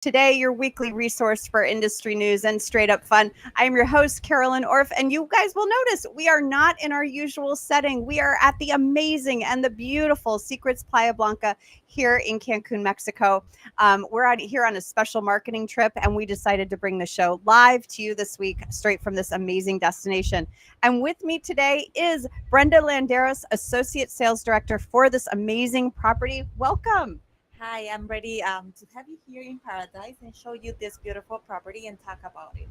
Today, your weekly resource for industry news and straight up fun. I am your host, Carolyn Orff, and you guys will notice we are not in our usual setting. We are at the amazing and the beautiful Secrets Playa Blanca here in Cancun, Mexico. We're out here on a special marketing trip, and we decided to bring the show live to you this week, straight from this amazing destination. And with me today is Brenda Landeros, Associate Sales Director for this amazing property. Welcome. Hi, I'm ready to have you here in Paradise and show you this beautiful property and talk about it.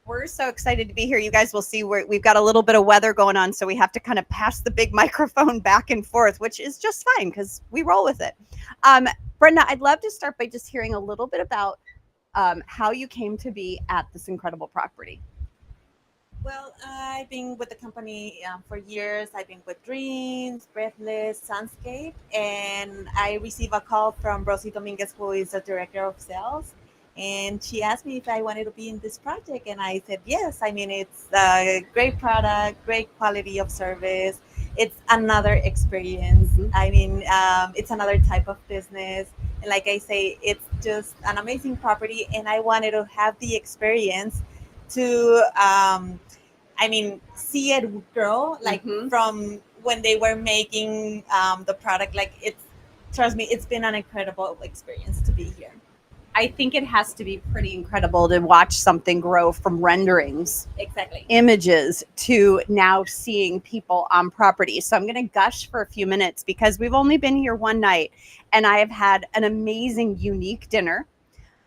We're so excited to be here. You guys will see we've got a little bit of weather going on, so we have to kind of pass the big microphone back and forth, which is just fine because we roll with it. Brenda, I'd love to start by just hearing a little bit about how you came to be at this incredible property. Well, I've been with the company for years. I've been with Dreams, Breathless, Sunscape, and I received a call from Rosie Dominguez, who is the director of sales. And she asked me if I wanted to be in this project, and I said yes. I mean, it's a great product, great quality of service. It's another experience. I mean, it's another type of business. And like I say, it's just an amazing property, and I wanted to have the experience to see it grow like Mhm. from when they were making the product. Like it's trust me, it's been an incredible experience to be here. I think it has to be pretty incredible to watch something grow from renderings, Exactly. images, to now seeing people on property. So I'm going to gush for a few minutes because we've only been here one night and I have had an amazing, unique dinner.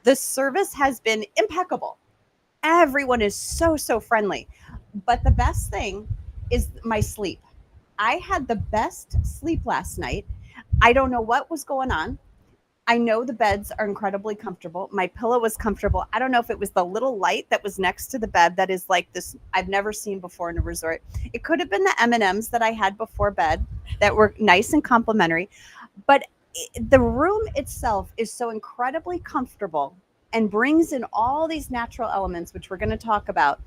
The service has been impeccable. Everyone is so friendly. But the best thing is my sleep. I had the best sleep last night. I don't know what was going on. I know the beds are incredibly comfortable. My pillow was comfortable. I don't know if it was the little light that was next to the bed that is like this I've never seen before in a resort. It could have been the M&Ms that I had before bed that were nice and complimentary, but the room itself is so incredibly comfortable and brings in all these natural elements which we're going to talk about,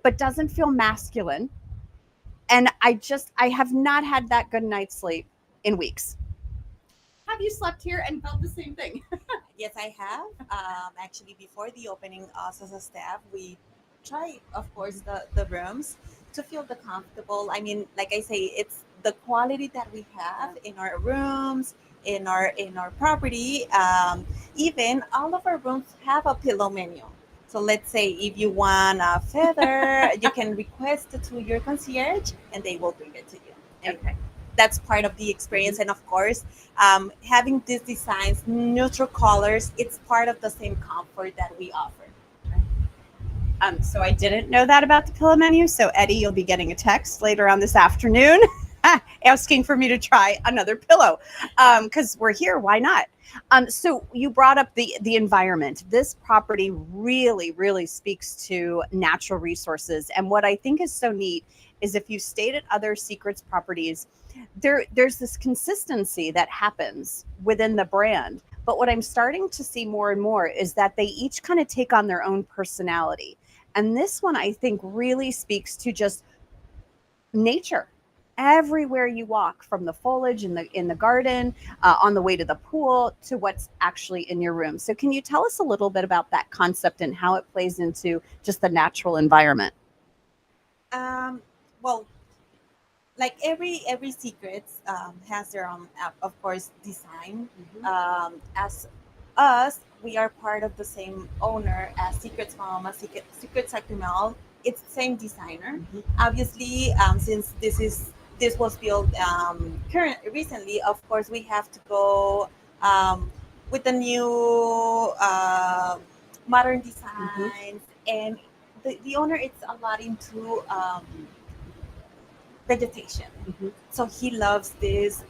but doesn't feel masculine. And I have not had that good night's sleep in weeks. Have you slept here and felt the same thing? Yes, I have. Actually, before the opening, us as a staff, we try, of course, the rooms to feel the comfortable. I mean, like I say, it's the quality that we have in our rooms, in our property. Even all of our rooms have a pillow menu. So let's say if you want a feather, you can request it to your concierge, and they will bring it to you. And Okay. that's part of the experience. And of course, having these designs, neutral colors, it's part of the same comfort that we offer. So I didn't know that about the pillow menu. So Eddie, you'll be getting a text later on this afternoon asking for me to try another pillow because we're here. Why not? So you brought up the environment. This property really speaks to natural resources, and what I think is so neat is if you stayed at other secrets properties, there's this consistency that happens within the brand. But what I'm starting to see more and more is that they each kind of take on their own personality. And this one, I think, really speaks to just nature. Everywhere you walk, from the foliage in the garden, on the way to the pool, to what's actually in your room. So, can you tell us a little bit about that concept and how it plays into just the natural environment? Well, like every secrets has their own, of course, design. As us, we are part of the same owner as Secrets Mom, as Secrets Actimel. It's the same designer. Mhm. Obviously, since this was built current recently, of course, we have to go with the new modern Mhm. designs. And the owner is a lot into vegetation. Mhm. So he loves this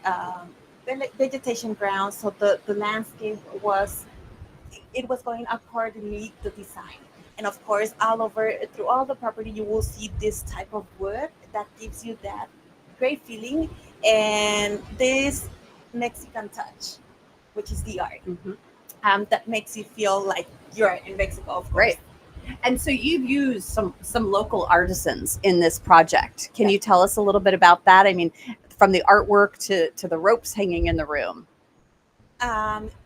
vegetation ground. So the landscape was, it was going accordingly to design. And of course, all over through all the property, you will see this type of wood that gives you that great feeling, and this Mexican touch, which is the art, Mhm. that makes you feel like you're in Mexico, of course. Great. And so you've used some local artisans in this project. Can Yeah. you tell us a little bit about that? I mean, from the artwork to the ropes hanging in the room.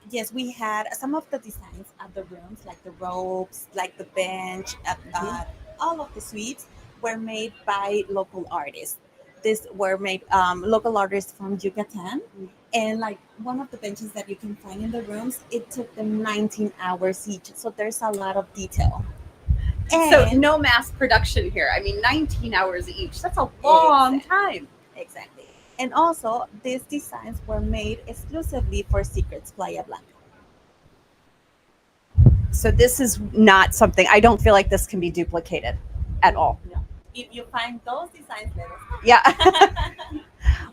Yes, we had some of the designs of the rooms, like the ropes, like the bench, Mhm. all of the suites were made by local artists. These were made local artists from Yucatan. And like one of the benches that you can find in the rooms, it took them 19 hours each. So there's a lot of detail. So And no mass production here. I mean, 19 hours each. That's a long exactly, time. exactly. And also, these designs were made exclusively for Secrets Playa Blanca. So this is not something, I don't feel like this can be duplicated at all. No. If you find those designs, let Yeah. us know.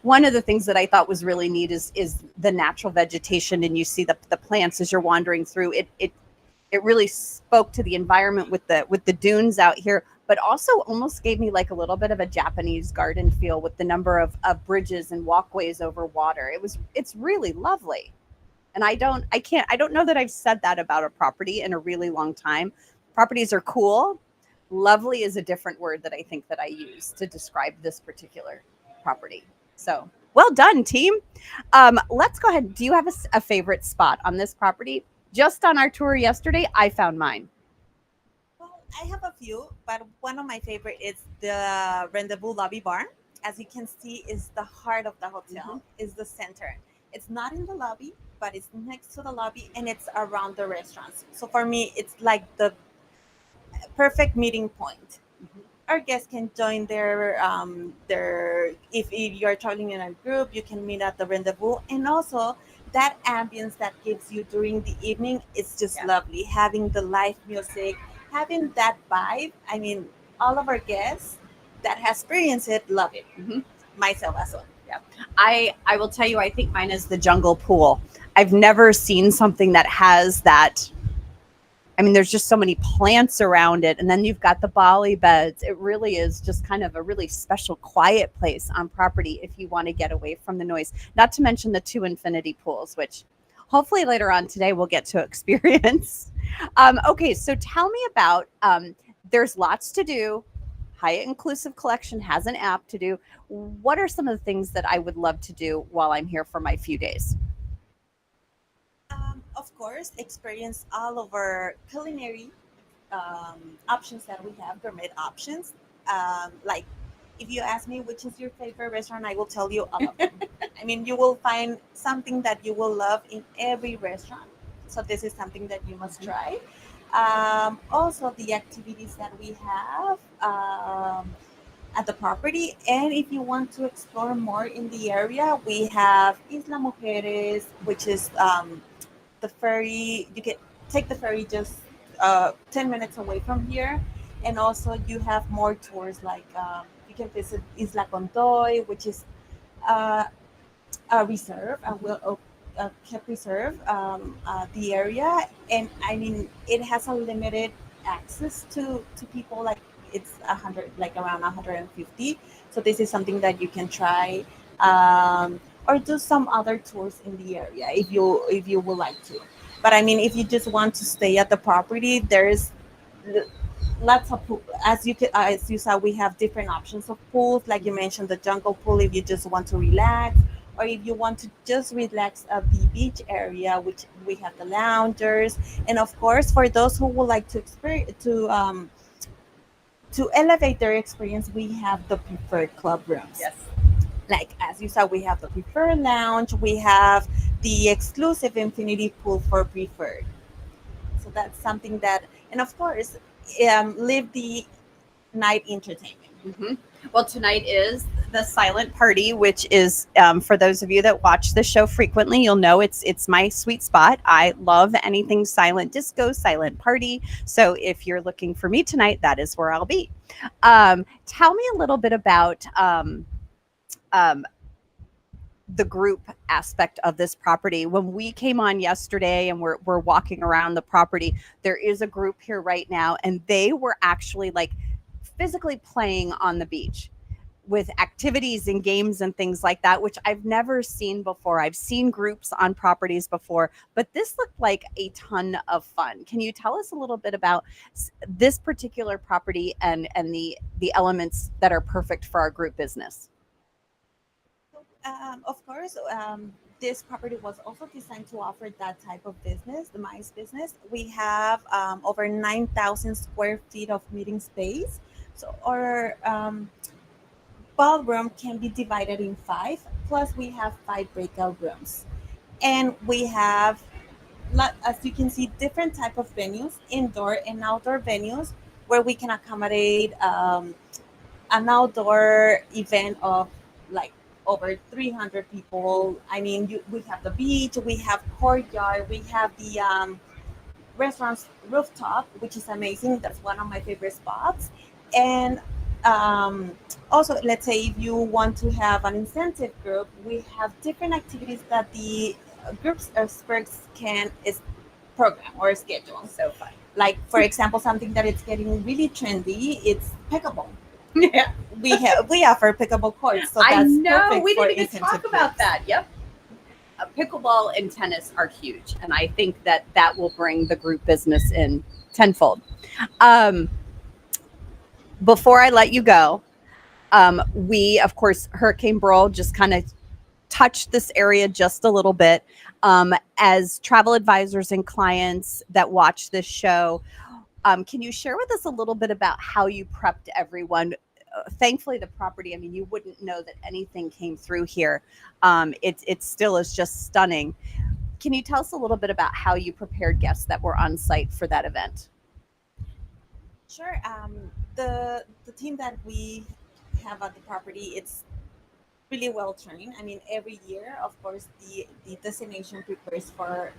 One of the things that I thought was really neat is the natural vegetation, and you see the plants as you're wandering through. It really spoke to the environment with the dunes out here, but also almost gave me like a little bit of a Japanese garden feel with the number of bridges and walkways over water. It's really lovely. And I don't know that I've said that about a property in a really long time. Properties are cool. Lovely is a different word that I think that I use to describe this particular property. So well done, team. Let's go ahead. Do you have a favorite spot on this property? Just on our tour yesterday, I found mine. Well, I have a few, but one of my favorite is the Rendezvous Lobby Barn. As you can see, is the heart of the Mhm. hotel, is the center. It's not in the lobby, but it's next to the lobby and it's around the restaurants. So for me, it's like the perfect meeting point. Mhm. Our guests can join their if you're traveling in a group, you can meet at the rendezvous, and also that ambience that gives you during the evening is just Yeah. lovely, having the live music, having that vibe. I mean, all of our guests that has experienced it love it, Mhm. myself as well. Yeah. I will tell you, I think mine is the jungle pool. I've never seen something that has that. I mean, there's just so many plants around it. And then you've got the Bali beds. It really is just kind of a really special, quiet place on property if you want to get away from the noise. Not to mention the two infinity pools, which hopefully later on today we'll get to experience. Okay, so tell me about there's lots to do. Hyatt Inclusive Collection has an app to do. What are some of the things that I would love to do while I'm here for my few days? Of course, experience all of our culinary options that we have, gourmet options. Like, if you ask me which is your favorite restaurant, I will tell you all of them. I mean, you will find something that you will love in every restaurant. So this is something that you must try. Also, the activities that we have at the property, and if you want to explore more in the area, we have Isla Mujeres, which is the ferry. You can take the ferry just 10 minutes away from here, and also you have more tours like you can visit Isla Contoy, which is uh, a reserve, kept reserve, the area, and I mean it has a limited access to people, like it's 100, like around 150. So this is something that you can try, or do some other tours in the area if you would like to. But I mean, if you just want to stay at the property, there's lots of pool. As you saw, we have different options of pools, like you mentioned, the jungle pool if you just want to relax, or if you want to just relax at the beach area, which we have the loungers. And of course, for those who would like to experience to elevate their experience, we have the preferred club rooms. Yes. Like as you saw, we have the preferred lounge, we have the exclusive infinity pool for preferred. So that's something that, and of course, live the night entertainment. Hmm. Well, tonight is the silent party, which is for those of you that watch the show frequently, you'll know it's my sweet spot. I love anything silent disco, silent party. So if you're looking for me tonight, that is where I'll be. Tell me a little bit about um, the group aspect of this property. When we came on yesterday and we're walking around the property, there is a group here right now, and they were actually like physically playing on the beach with activities and games and things like that, which I've never seen before. I've seen groups on properties before, but this looked like a ton of fun. Can you tell us a little bit about this particular property and the elements that are perfect for our group business? Of course. this property was also designed to offer that type of business, the MICE business. We have over 9,000 square feet of meeting space. So our ballroom can be divided in five, plus we have five breakout rooms. And we have, as you can see, different type of venues, indoor and outdoor venues, where we can accommodate an outdoor event of like over 300 people. I mean, we have the beach, we have courtyard, we have the restaurant's rooftop, which is amazing. That's one of my favorite spots. And um, also, let's say if you want to have an incentive group, we have different activities that the groups or experts can program or schedule. So fun. Like, for example, something that is getting really trendy, it's pickleball. Yeah. We offer pickleball courts, so I that's know. perfect We for didn't even incentive talk about groups. that. Yep. Pickleball and tennis are huge, and I think that that will bring the group business in tenfold. Um, before I let you go, we, of course, Hurricane Burl just kind of touched this area just a little bit. As travel advisors and clients that watch this show, can you share with us a little bit about how you prepped everyone? Thankfully, the property, I mean, you wouldn't know that anything came through here. It still is just stunning. Can you tell us a little bit about how you prepared guests that were on site for that event? Sure. The team that we have at the property, it's really well trained. I mean, every year, of course, the destination prepares for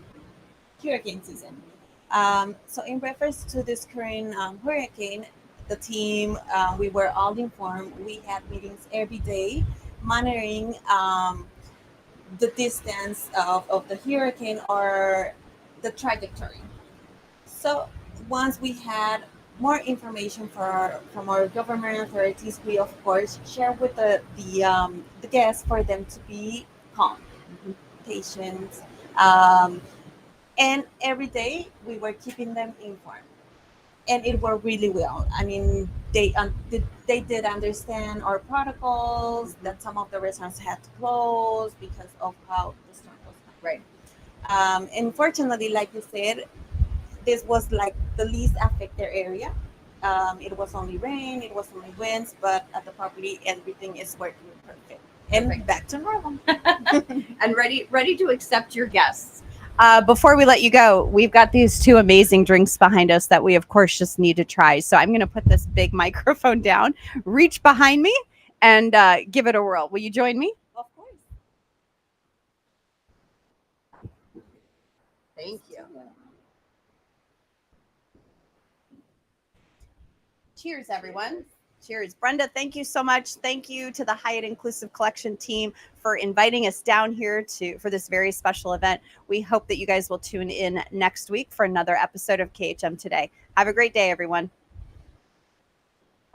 hurricane season. So, in reference to this current hurricane, the team, we were all informed. We had meetings every day, monitoring the distance of the hurricane or the trajectory. So, once we had more information from our government authorities, we of course share with the guests for them to be calm, patient, um, and every day we were keeping them informed, and it worked really well. I mean, they did understand our protocols, that some of the restaurants had to close because of how the storm was Right. coming. And fortunately, like you said, this was like the least affected area. It was only rain, it was only winds, but at the property, everything is working perfect and Perfect. back to normal. And ready to accept your guests. Before we let you go, we've got these two amazing drinks behind us that we, of course, just need to try. So I'm going to put this big microphone down, reach behind me, and give it a whirl. Will you join me? Of course. Thank you. Cheers, everyone. Cheers. Brenda, thank you so much. Thank you to the Hyatt Inclusive Collection team for inviting us down here for this very special event. We hope that you guys will tune in next week for another episode of KHM Today. Have a great day, everyone.